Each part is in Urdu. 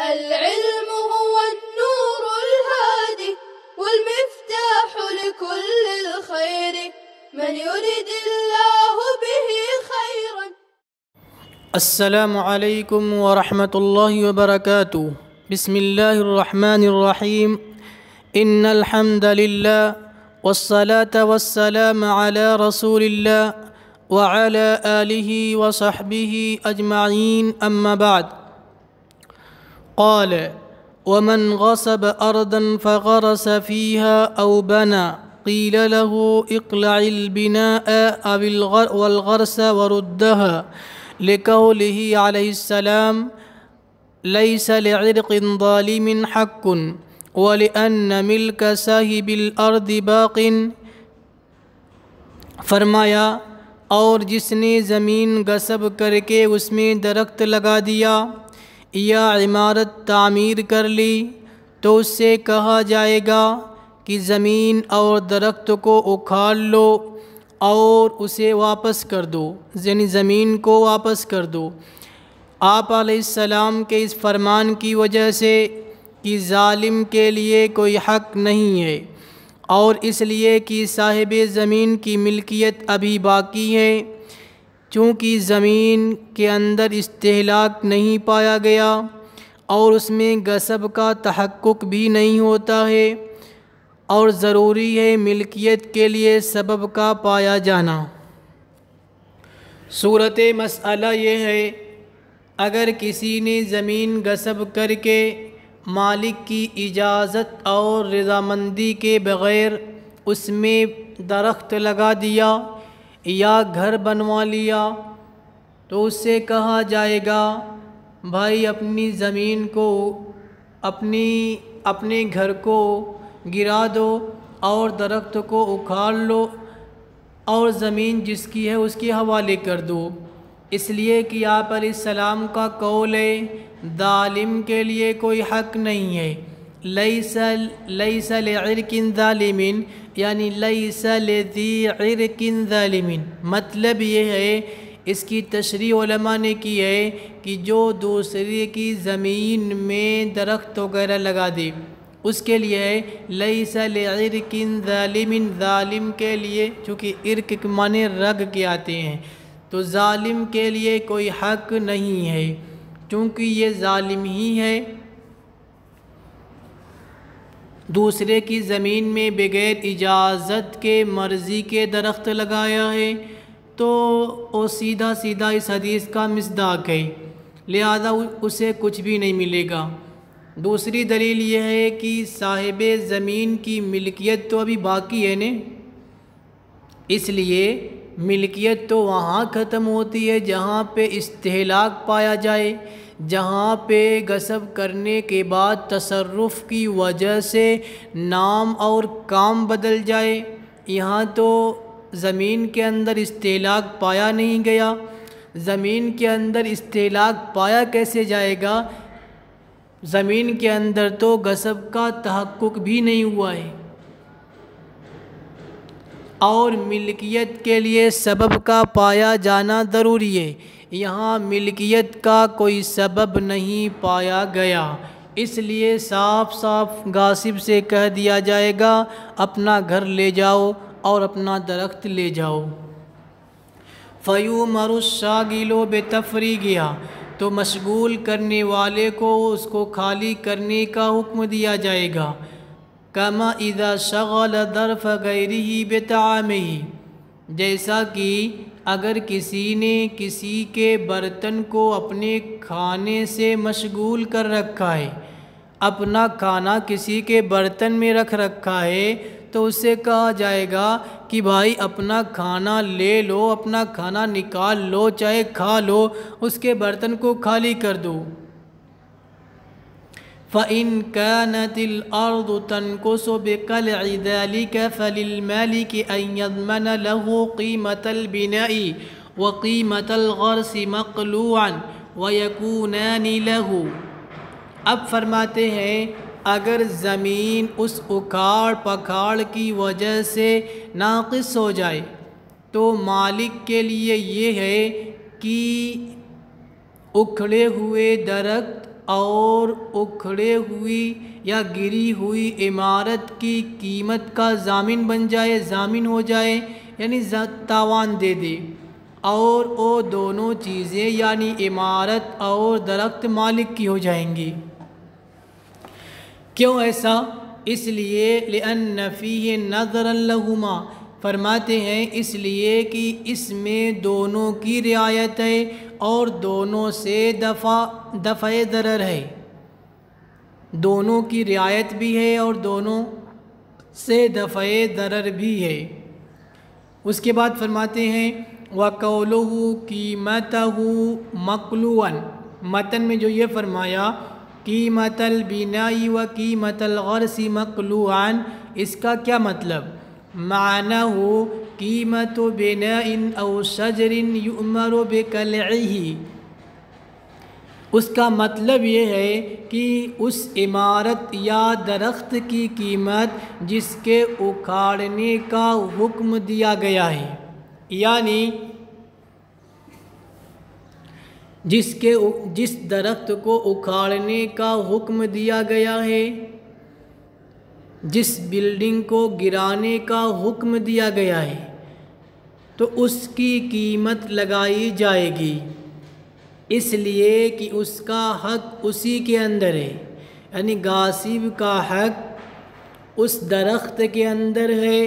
العلم هو النور الهادي والمفتاح لكل الخير من يرد الله به خيرا. السلام علیکم ورحمۃ اللہ وبرکاتہ. بسم اللہ الرحمن الرحیم. ان الحمد للہ والصلاة والسلام علی رسول اللہ وعلى آلہ وصحبہ اجمعین. اما بعد. قال ومن غصب ارضا فغرس فيها او بنى قيل له اقلع البناء والغرس وردها لقوله عليه السلام ليس لعرق ظالم حق ولأن ملك صاحب الارض باق. فرمایا اور جس نے زمین غصب کر کے اس میں درخت لگا دیا یا عمارت تعمیر کر لی تو اس سے کہا جائے گا کہ زمین اور درخت کو اکھاڑ لو اور اسے واپس کر دو، یعنی زمین کو واپس کر دو. آپ علیہ السلام کے اس فرمان کی وجہ سے کہ ظالم کے لیے کوئی حق نہیں ہے، اور اس لیے کہ صاحب زمین کی ملکیت ابھی باقی ہے، چونکہ زمین کے اندر استہلاک نہیں پایا گیا اور اس میں غصب کا تحقق بھی نہیں ہوتا ہے، اور ضروری ہے ملکیت کے لیے سبب کا پایا جانا. صورت مسئلہ یہ ہے، اگر کسی نے زمین غصب کر کے مالک کی اجازت اور رضامندی کے بغیر اس میں درخت لگا دیا یا گھر بنوا لیا تو اس سے کہا جائے گا بھائی اپنی زمین کو اپنے گھر کو گرا دو اور درخت کو اکھاڑ لو اور زمین جس کی ہے اس کے حوالے کر دو. اس لیے کہ آپ علیہ السلام کا قول ہے ظالم کے لیے کوئی حق نہیں ہے. لیس لعرق ظالم یعنی لیس لذی عرق ظالم، مطلب یہ ہے، اس کی تشریح علماء نے کی ہے کہ جو دوسرے کی زمین میں درخت وغیرہ لگا دے اس کے لیے ہے لیس لعرق ظالم. ظالم کے لیے، چونکہ عرق کے معنی رگ کے آتے ہیں، تو ظالم کے لیے کوئی حق نہیں ہے چونکہ یہ ظالم ہی ہے، دوسرے کی زمین میں بغیر اجازت کے مرضی کے درخت لگایا ہے، تو وہ سیدھا سیدھا اس حدیث کا مصداق ہے، لہذا اسے کچھ بھی نہیں ملے گا. دوسری دلیل یہ ہے کہ صاحب زمین کی ملکیت تو ابھی باقی ہے نا، اس لیے ملکیت تو وہاں ختم ہوتی ہے جہاں پہ استہلاک پایا جائے، جہاں پہ غصب کرنے کے بعد تصرف کی وجہ سے نام اور کام بدل جائے. یہاں تو زمین کے اندر استہلاک پایا نہیں گیا. زمین کے اندر استہلاک پایا کیسے جائے گا؟ زمین کے اندر تو غصب کا تحقق بھی نہیں ہوا ہے، اور ملکیت کے لیے سبب کا پایا جانا ضروری ہے. یہاں ملکیت کا کوئی سبب نہیں پایا گیا، اس لیے صاف صاف غاصب سے کہہ دیا جائے گا اپنا گھر لے جاؤ اور اپنا درخت لے جاؤ. فَيُؤْمَرُ الشَّاغِلُ بِتَفْرِيغِهَا، تو مشغول کرنے والے کو اس کو خالی کرنے کا حکم دیا جائے گا. کما اذا شغل ظرف غیرہ بطعامہ، جیسا کہ اگر کسی نے کسی کے برتن کو اپنے کھانے سے مشغول کر رکھا ہے، اپنا کھانا کسی کے برتن میں رکھ رکھا ہے، تو اس سے کہا جائے گا کہ بھائی اپنا کھانا لے لو، اپنا کھانا نکال لو، چاہے کھا لو، اس کے برتن کو خالی کر دو. فَإِنْ كَانَتِ الْأَرْضُ تَنْقُصُ بِقَلْعِ ذَلِكَ فَلِلْمَالِكِ أَنْ يَضْمَنَ لَهُ قِيمَةَ الْبِنَاءِ وَقِيمَةَ الْغَرْسِ مَقْلُوعًا وَيَكُونَانِ لَهُ. اب فرماتے ہیں اگر زمین اس اکھاڑ پکھاڑ کی وجہ سے ناقص ہو جائے تو مالک کے لیے یہ ہے کہ اکھڑے ہوئے درخت اور اکھڑے ہوئی یا گری ہوئی عمارت کی قیمت کا ضامن بن جائے، ضامن ہو جائے، یعنی تاوان دے دے، اور وہ دونوں چیزیں یعنی عمارت اور درخت مالک کی ہو جائیں گی۔ کیوں ایسا؟ اس لیے لأن فیہ نظرا لہما، فرماتے ہیں اس لیے کہ اس میں دونوں کی رعایت ہے اور دونوں سے دفع ضرر ہے، دونوں کی رعایت بھی ہے اور دونوں سے دفع ضرر بھی ہے۔ اس کے بعد فرماتے ہیں وَقَوْلُهُ قِيمَتَهُ مَقْلُوًا، متن میں جو یہ فرمایا قیمت البناء و قیمت الغرس مقلوعاً، اس کا کیا مطلب؟ معناہ قیمت بناء او شجر یؤمر بقلعہ، اس کا مطلب یہ ہے کہ اس عمارت یا درخت کی قیمت جس کے اکھاڑنے کا حکم دیا گیا ہے، یعنی جس درخت کو اکھاڑنے کا حکم دیا گیا ہے، جس بلڈنگ کو گرانے کا حکم دیا گیا ہے، تو اس کی قیمت لگائی جائے گی، اس لیے کہ اس کا حق اسی کے اندر ہے، یعنی غاصب کا حق اس درخت کے اندر ہے۔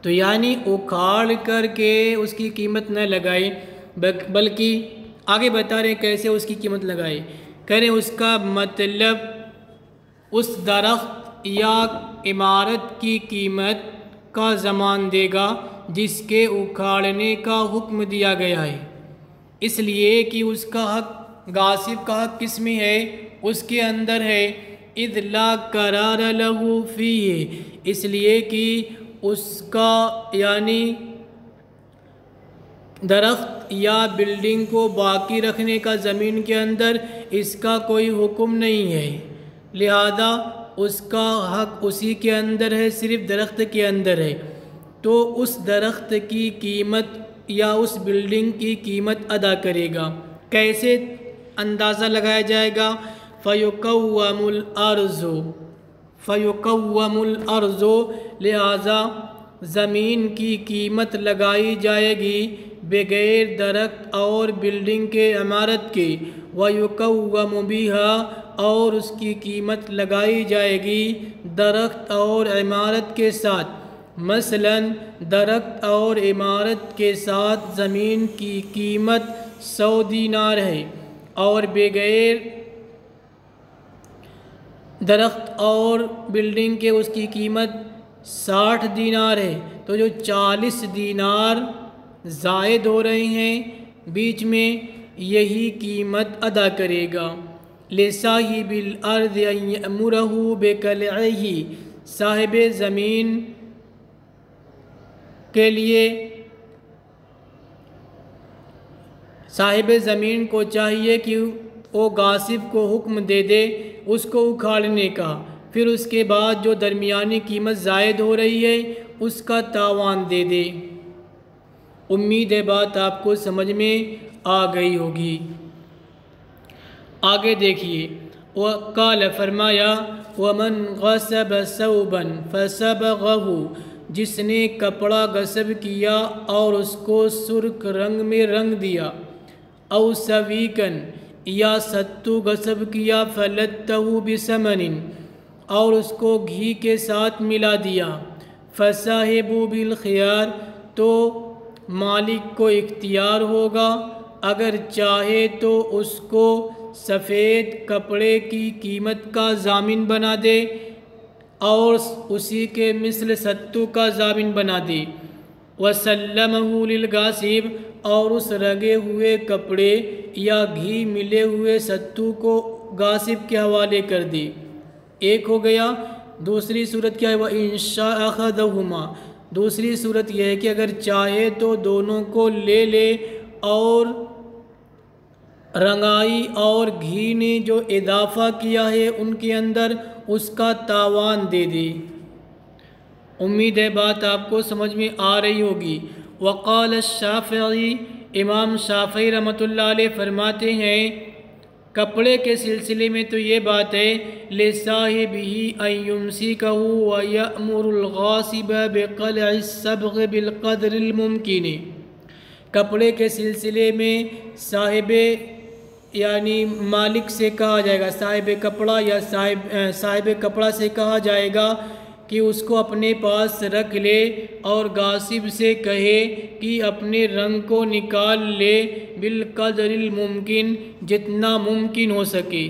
تو یعنی اکھاڑ کر کے اس کی قیمت نہ لگائے، بلکہ آگے بتا رہے کیسے اس کی قیمت لگائے، کہہ رہے اس کا مطلب اس درخت یا عمارت کی قیمت کا ضمان دے گا جس کے اکھاڑنے کا حکم دیا گیا ہے، اس لیے کہ اس کا حق، غاصب کا حق کس میں ہے؟ اس کے اندر ہے۔ اذ لا قرار له فیہ، اس لیے کہ اس کا یعنی درخت یا بلڈنگ کو باقی رکھنے کا زمین کے اندر اس کا کوئی حکم نہیں ہے، لہذا اس کا حق اسی کے اندر ہے، صرف درخت کے اندر ہے، تو اس درخت کی قیمت یا اس بلڈنگ کی قیمت ادا کرے گا۔ کیسے اندازہ لگایا جائے گا؟ فَيُقَوَّمُ الْأَرْضُ، لہذا زمین کی قیمت لگائی جائے گی بغیر درخت اور بلڈنگ کے، عمارت کے، وَيُقَوَّمُ بِهَا، اور اس کی قیمت لگائی جائے گی درخت اور عمارت کے ساتھ۔ مثلا درخت اور عمارت کے ساتھ زمین کی قیمت 100 دینار ہے اور بغیر درخت اور بلڈنگ کے اس کی قیمت 60 دینار ہے، تو جو 40 دینار زائد ہو رہے ہیں بیچ میں، یہی قیمت ادا کرے گا۔ لِصَاحِبِ الْأَرْضِ أَن يَأْمُرَهُ بِقَلْعِهِ، صاحب زمین کے لیے، صاحب زمین کو چاہیے کہ وہ غاصب کو حکم دے دے اس کو اکھاڑنے کا، پھر اس کے بعد جو درمیانی قیمت زائد ہو رہی ہے اس کا تاوان دے دے۔ امید ہے بات آپ کو سمجھ میں آ گئی ہوگی۔ آگے دیکھیے، وقال، فرمایا ومن غصب ثوبا فصبغه، جس نے کپڑا غصب کیا اور اس کو سرخ رنگ میں رنگ دیا، او سویکن، یا ستو غصب کیا، فلتہ بثمن، اور اس کو گھی کے ساتھ ملا دیا، فصاحب بالخیار، تو مالک کو اختیار ہوگا اگر چاہے تو اس کو سفید کپڑے کی قیمت کا ضامن بنا دے اور اسی کے مثل ستو کا ضامن بنا دے، وسلمہ للغاصب، اور اس رنگے ہوئے کپڑے یا گھی ملے ہوئے ستو کو غاصب کے حوالے کر دے۔ ایک ہو گیا۔ دوسری صورت کیا ہے؟ وَإِن شَاءَ أَخَذَهُمَا، دوسری صورت یہ ہے کہ اگر چاہے تو دونوں کو لے لے اور رنگائی اور گھی نے جو اضافہ کیا ہے ان کے اندر اس کا تاوان دے دے۔ امید ہے بات آپ کو سمجھ میں آ رہی ہوگی۔ وقال الشافعی، امام شافعی رحمۃ اللہ علیہ فرماتے ہیں کپڑے کے سلسلے میں تو یہ بات ہے لِصَاحِبِهِ أَن يُمْسِكَهُ وَيَأْمُرُ الْغَاصِبَ بِقَلْعِ الصَّبْغِ بِالْقَدْرِ الْمُمْكِنِ۔ کپڑے کے سلسلے میں صاحب یعنی مالک سے کہا جائے گا، صاحب کپڑا یا صاحب کپڑا سے کہا جائے گا کہ اس کو اپنے پاس رکھ لے اور غاصب سے کہے کہ اپنے رنگ کو نکال لے بالقدر الممکن، جتنا ممکن ہو سکے۔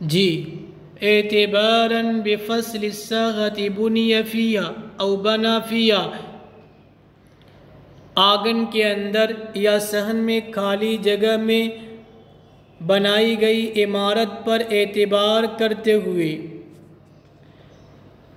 جی اعتباراً بفصل الصاغة بنی فیہا او بنا فیہا، آنگن کے اندر یا صحن میں خالی جگہ میں بنائی گئی عمارت پر اعتبار کرتے ہوئے،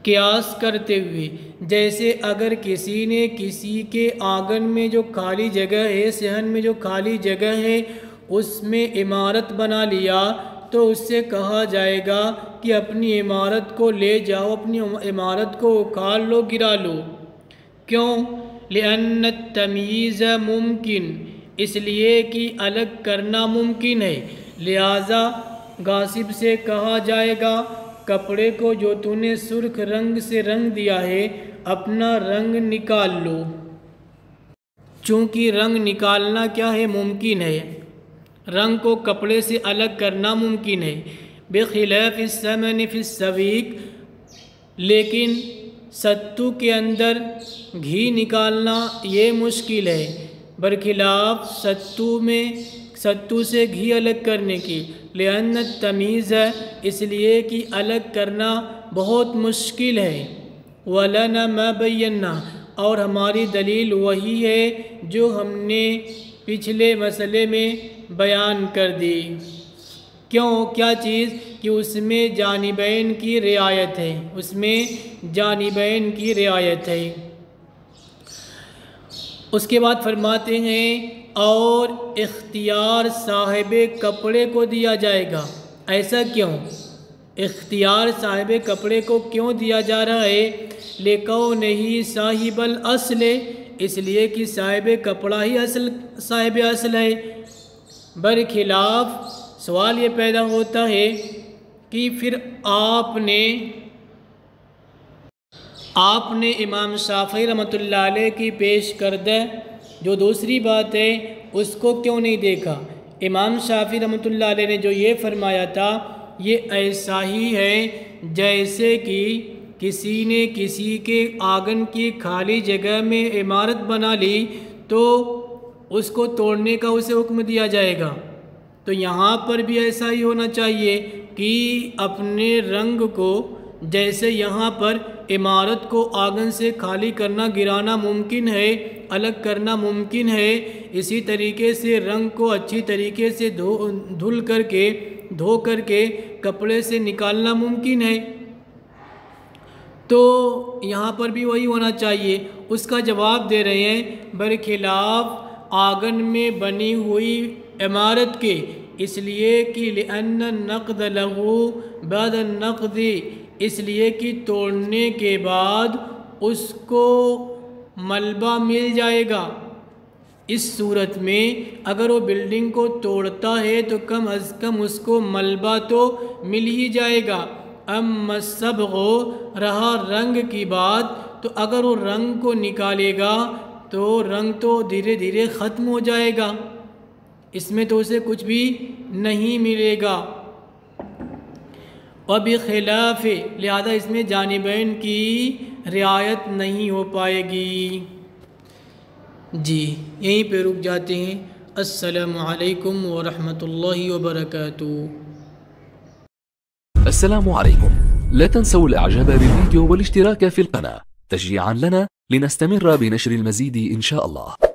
قیاس کرتے ہوئے، جیسے اگر کسی نے کسی کے آنگن میں جو خالی جگہ ہے، صحن میں جو خالی جگہ ہے، اس میں عمارت بنا لیا تو اس سے کہا جائے گا کہ اپنی عمارت کو لے جاؤ، اپنی عمارت کو اکھاڑ لو، گرا لو۔ کیوں؟ لأن التمییز ممکن، اس لیے کہ الگ کرنا ممکن ہے، لہذا غاصب سے کہا جائے گا کپڑے کو جو تو نے سرخ رنگ سے رنگ دیا ہے اپنا رنگ نکال لو، چونکہ رنگ نکالنا کیا ہے؟ ممکن ہے، رنگ کو کپڑے سے الگ کرنا ممکن ہے۔ بخلاف الثمن فی السویق، لیکن ستو کے اندر گھی نکالنا یہ مشکل ہے، برخلاف ستو سے گھی الگ کرنے کی۔ لأن التمییز، اس لیے کہ الگ کرنا بہت مشکل ہے۔ ولنا ما بینا، اور ہماری دلیل وہی ہے جو ہم نے پچھلے مسئلے میں بیان کر دی۔ کیوں؟ کیا چیز؟ کہ اس میں جانبین کی رعایت ہے، اس میں جانبین کی رعایت ہے۔ اس کے بعد فرماتے ہیں اور اختیار صاحب کپڑے کو دیا جائے گا۔ ایسا کیوں؟ اختیار صاحب کپڑے کو کیوں دیا جا رہا ہے؟ لِقَوْنِهِ صاحب الاصل، اس لیے کہ صاحب کپڑا ہی صاحب اصل ہے۔ برخلاف سوال یہ پیدا ہوتا ہے کہ پھر آپ نے امام شافعی رحمۃ اللہ علیہ کی پیش کردہ جو دوسری بات ہے اس کو کیوں نہیں دیکھا؟ امام شافعی رحمۃ اللہ علیہ نے جو یہ فرمایا تھا یہ ایسا ہی ہے جیسے کہ کسی نے کسی کے آنگن کی خالی جگہ میں عمارت بنا لی تو اس کو توڑنے کا اسے حکم دیا جائے گا۔ تو یہاں پر بھی ایسا ہی ہونا چاہیے کہ اپنے رنگ کو، جیسے یہاں پر عمارت کو آنگن سے خالی کرنا، گرانا ممکن ہے، الگ کرنا ممکن ہے، اسی طریقے سے رنگ کو اچھی طریقے سے دھو کر کے کپڑے سے نکالنا ممکن ہے۔ تو یہاں پر بھی وہی ہونا چاہیے۔ اس کا جواب دے رہے ہیں برخلاف آنگن میں بنی ہوئی عمارت کے، اس لیے کہ لأن النقد لہو بعد النقد، اس لیے کہ توڑنے کے بعد اس کو ملبہ مل جائے گا۔ اس صورت میں اگر وہ بلڈنگ کو توڑتا ہے تو کم از کم اس کو ملبہ تو مل ہی جائے گا۔ اما الصبغ، رہا رنگ کی بات، تو اگر وہ رنگ کو نکالے گا تو رنگ تو دھیرے دھیرے ختم ہو جائے گا، اس میں تو اسے کچھ بھی نہیں ملے گا۔ وبخلاف، لہذا اس میں جانبین کی رعایت نہیں ہو پائے گی۔ جی یہیں پہ رک جاتے ہیں۔ السلام علیکم ورحمۃ اللہ وبرکاتہ۔ السلام عليكم، لا تنسوا الاعجاب بالفيديو والاشتراك في القناة تشجيعا لنا لنستمر بنشر المزيد إن شاء الله.